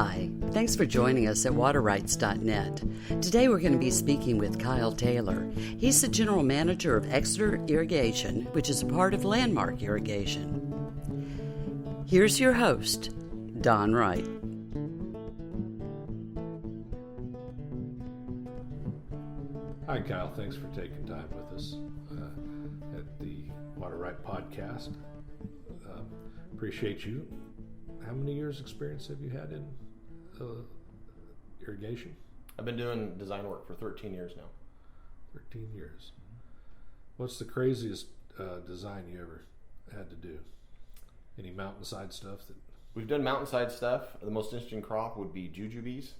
Hi, thanks for joining us at WaterWrights.net. Today we're going to be speaking with Kyle Taylor. He's the General Manager of Exeter Irrigation, which is a part of Landmark Irrigation. Here's your host, Don Wright. Hi, Kyle. Thanks for taking time with us at the WaterWright podcast. Appreciate you. How many years experience have you had in irrigation? I've been doing design work for 13 years now. 13 years. What's the craziest design you ever had to do? Any mountainside stuff? We've done mountainside stuff. The most interesting crop would be jujubes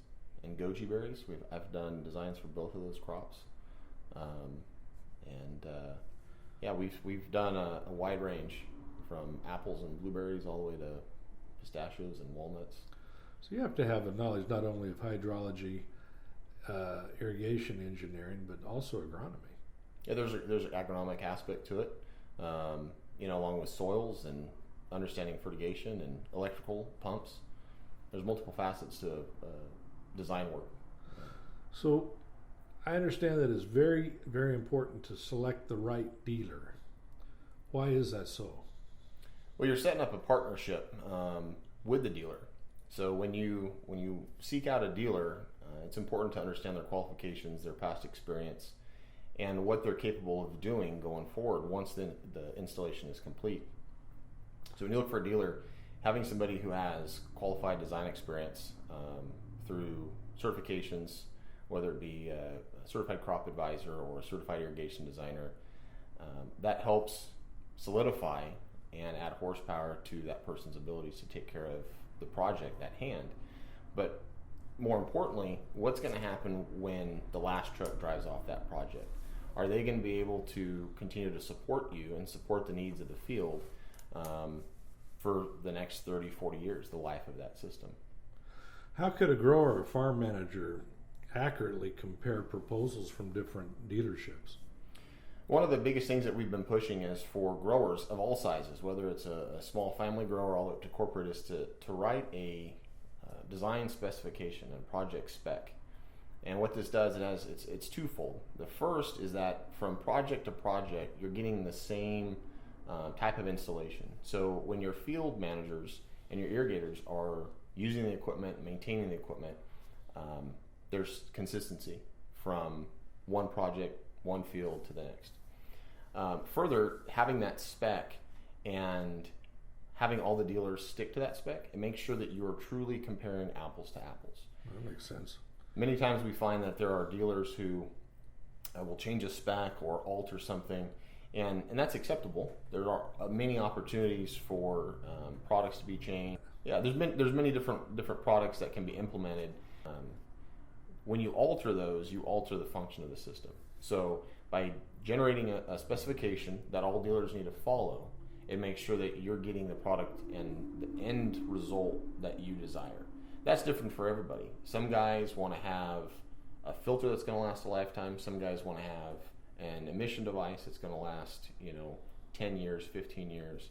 and goji berries. I've done designs for both of those crops. We've done a wide range from apples and blueberries all the way to pistachios and walnuts. So you have to have a knowledge not only of hydrology, irrigation engineering, but also agronomy. Yeah, there's an agronomic aspect to it, along with soils and understanding fertigation and electrical pumps. There's multiple facets to design work. So I understand that it's very, very important to select the right dealer. Why is that so? Well, you're setting up a partnership with the dealer. So when you seek out a dealer, it's important to understand their qualifications, their past experience, and what they're capable of doing going forward once the installation is complete. So when you look for a dealer, having somebody who has qualified design experience through certifications, whether it be a certified crop advisor or a certified irrigation designer, that helps solidify and add horsepower to that person's abilities to take care of the project at hand. But more importantly, what's going to happen when the last truck drives off that project? Are they going to be able to continue to support you and support the needs of the field for the next 30, 40 years, the life of that system? How could a grower or farm manager accurately compare proposals from different dealerships? One of the biggest things that we've been pushing is for growers of all sizes, whether it's a small family grower all the way up to corporate, is to write a design specification and project spec. And what this does, it's twofold. The first is that from project to project, you're getting the same type of installation. So when your field managers and your irrigators are using the equipment, maintaining the equipment, there's consistency from one project, one field to the next. Further, having that spec and having all the dealers stick to that spec, it makes sure that you are truly comparing apples to apples. That makes sense. Many times we find that there are dealers who will change a spec or alter something, and that's acceptable. There are many opportunities for products to be changed. Yeah, there's many different products that can be implemented. When you alter those, you alter the function of the system. So by generating a specification that all dealers need to follow, it makes sure that you're getting the product and the end result that you desire. That's different for everybody. Some guys want to have a filter that's going to last a lifetime. Some guys want to have an emission device that's going to last 10 years, 15 years.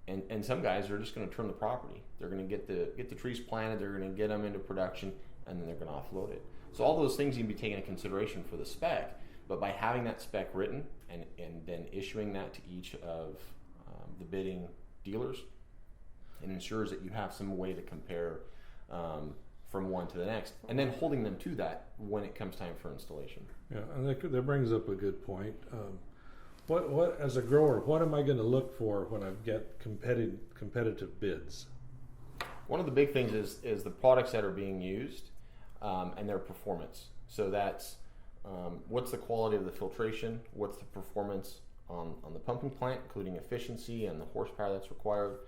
And some guys are just going to trim the property. They're going to get the trees planted, they're going to get them into production, and then they're going to offload it. So all those things need to be taken into consideration for the spec, but by having that spec written and then issuing that to each of the bidding dealers, it ensures that you have some way to compare from one to the next, and then holding them to that when it comes time for installation. Yeah, and that brings up a good point. What as a grower, what am I going to look for when I get competitive bids? One of the big things is the products that are being used and their performance. So that's what's the quality of the filtration, what's the performance on the pumping plant, including efficiency and the horsepower that's required,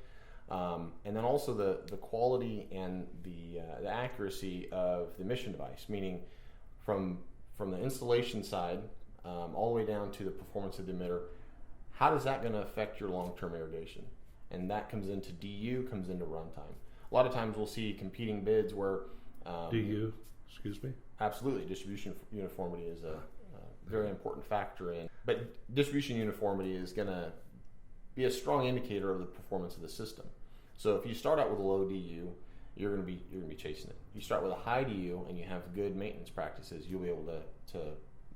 and then also the quality and the accuracy of the emission device, meaning from the installation side all the way down to the performance of the emitter. How is that going to affect your long-term irrigation? And that comes into DU, comes into runtime. A lot of times we'll see competing bids where DU, excuse me? Absolutely. Distribution uniformity is a very important factor in. But distribution uniformity is going to be a strong indicator of the performance of the system. So if you start out with a low DU you're going to be chasing it. You start with a high DU and you have good maintenance practices, you'll be able to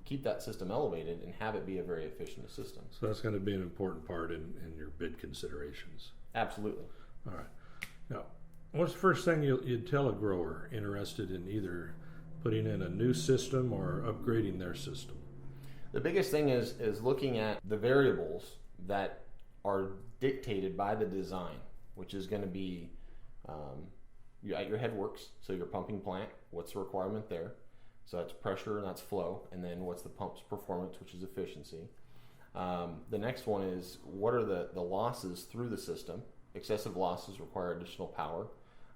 keep that system elevated and have it be a very efficient system. So that's going to be an important part in your bid considerations. Absolutely. All right. Now, what's the first thing you'd tell a grower interested in either putting in a new system or upgrading their system? The biggest thing is looking at the variables that are dictated by the design, which is going to be at your headworks, so your pumping plant, what's the requirement there? So that's pressure and that's flow, and then what's the pump's performance, which is efficiency. The next one is what are the losses through the system? Excessive losses require additional power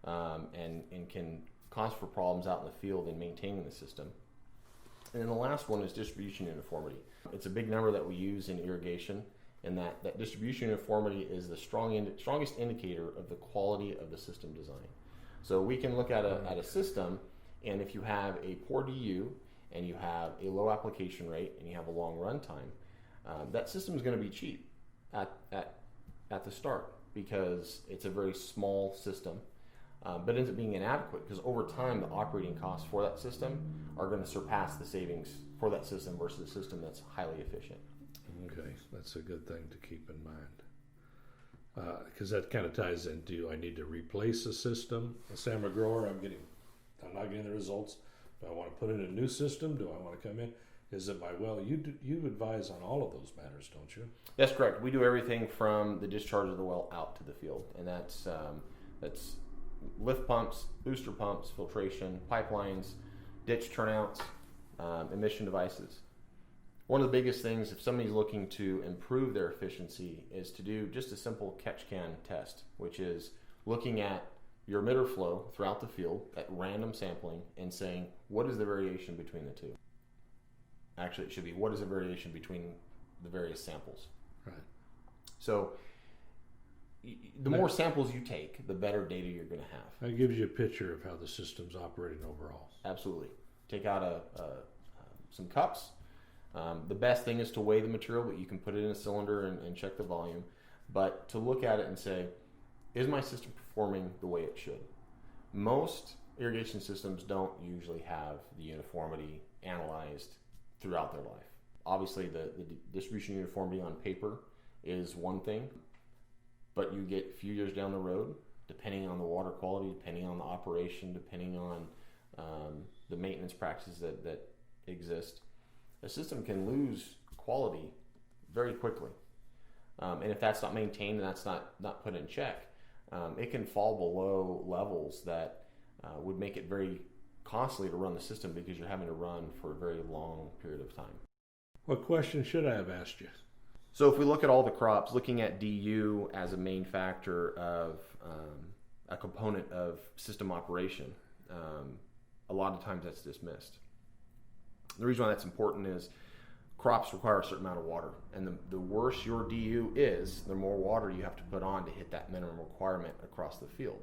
and can cause for problems out in the field in maintaining the system. And then the last one is distribution uniformity. It's a big number that we use in irrigation, and that distribution uniformity is the strongest indicator of the quality of the system design. So we can look at a system, and if you have a poor DU and you have a low application rate and you have a long run time, that system is going to be cheap at the start because it's a very small system, but ends up being inadequate because over time the operating costs for that system are going to surpass the savings for that system versus a system that's highly efficient. Okay, that's a good thing to keep in mind. Because that kind of ties into, I need to replace a system. Say I'm a grower, I'm not getting the results. Do I want to put in a new system? Do I want to come in? Is it you advise on all of those matters, don't you? That's correct. We do everything from the discharge of the well out to the field, and that's lift pumps, booster pumps, filtration, pipelines, ditch turnouts, emission devices. One of the biggest things, if somebody's looking to improve their efficiency, is to do just a simple catch-can test, which is looking at your emitter flow throughout the field at random sampling and saying, what is the variation between the two? Actually, it should be, what is the variation between the various samples? Right. So the more samples you take, the better data you're going to have. That gives you a picture of how the system's operating overall. Absolutely. Take out some cups. The best thing is to weigh the material, but you can put it in a cylinder and check the volume. But to look at it and say, is my system performing the way it should? Most irrigation systems don't usually have the uniformity analyzed throughout their life. Obviously, the distribution uniformity on paper is one thing, but you get a few years down the road, depending on the water quality, depending on the operation, depending on the maintenance practices that exist, a system can lose quality very quickly. And if that's not maintained and that's not put in check, it can fall below levels that would make it very costly to run the system because you're having to run for a very long period of time. What question should I have asked you? So if we look at all the crops, looking at DU as a main factor of a component of system operation, a lot of times that's dismissed. The reason why that's important is crops require a certain amount of water, and the worse your DU is, the more water you have to put on to hit that minimum requirement across the field.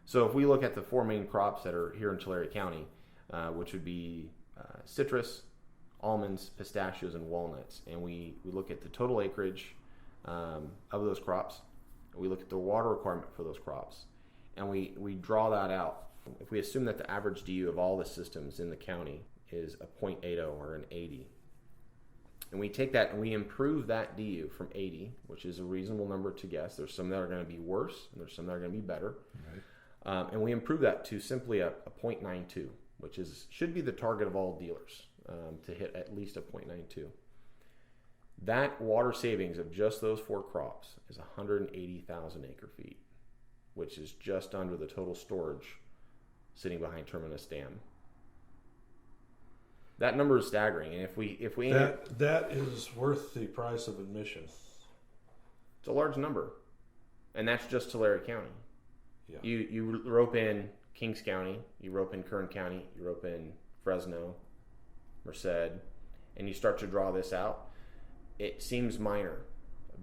So if we look at the four main crops that are here in Tulare County, which would be citrus, almonds, pistachios, and walnuts, and we look at the total acreage of those crops, we look at the water requirement for those crops, and we draw that out. If we assume that the average DU of all the systems in the county is a 0.80 or an 80, and we take that and we improve that DU from 80, which is a reasonable number to guess. There's some that are going to be worse, and there's some that are going to be better. Right. And we improve that to simply a 0.92, which should be the target of all dealers, to hit at least a 0.92. That water savings of just those four crops is 180,000 acre feet, which is just under the total storage sitting behind Terminus Dam. That number is staggering, and if we that is worth the price of admission. It's a large number, and that's just Tulare County. Yeah. You rope in Kings County, you rope in Kern County, you rope in Fresno, Merced, and you start to draw this out. It seems minor,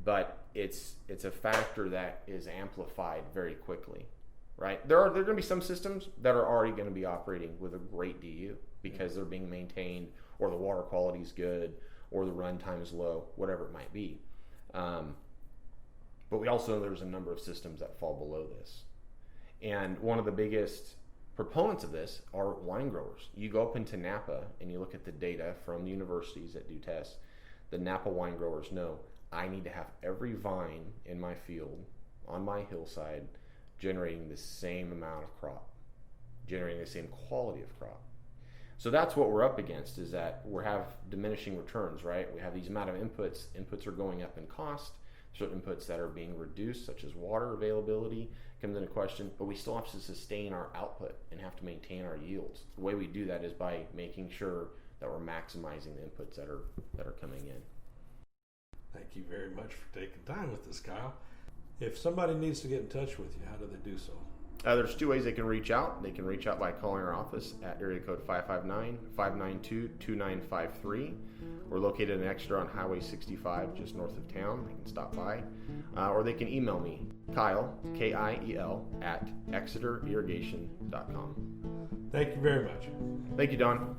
but it's a factor that is amplified very quickly, right? There are going to be some systems that are already going to be operating with a great DU because they're being maintained, or the water quality is good, or the run time is low, whatever it might be. But we also know there's a number of systems that fall below this. And one of the biggest proponents of this are wine growers. You go up into Napa and you look at the data from the universities that do tests. The Napa wine growers know, I need to have every vine in my field, on my hillside, generating the same amount of crop, generating the same quality of crop. So that's what we're up against, is that we have diminishing returns, right? We have these amount of inputs. Inputs are going up in cost. Certain inputs that are being reduced, such as water availability, comes into question, but we still have to sustain our output and have to maintain our yields. The way we do that is by making sure that we're maximizing the inputs that are coming in. Thank you very much for taking time with us, Kyle. If somebody needs to get in touch with you, how do they do so? There's two ways they can reach out. They can reach out by calling our office at area code 559-592-2953. We're located in Exeter on Highway 65, just north of town. They can stop by. Or they can email me, Kyle, Kiel, at exeterirrigation.com. Thank you very much. Thank you, Don.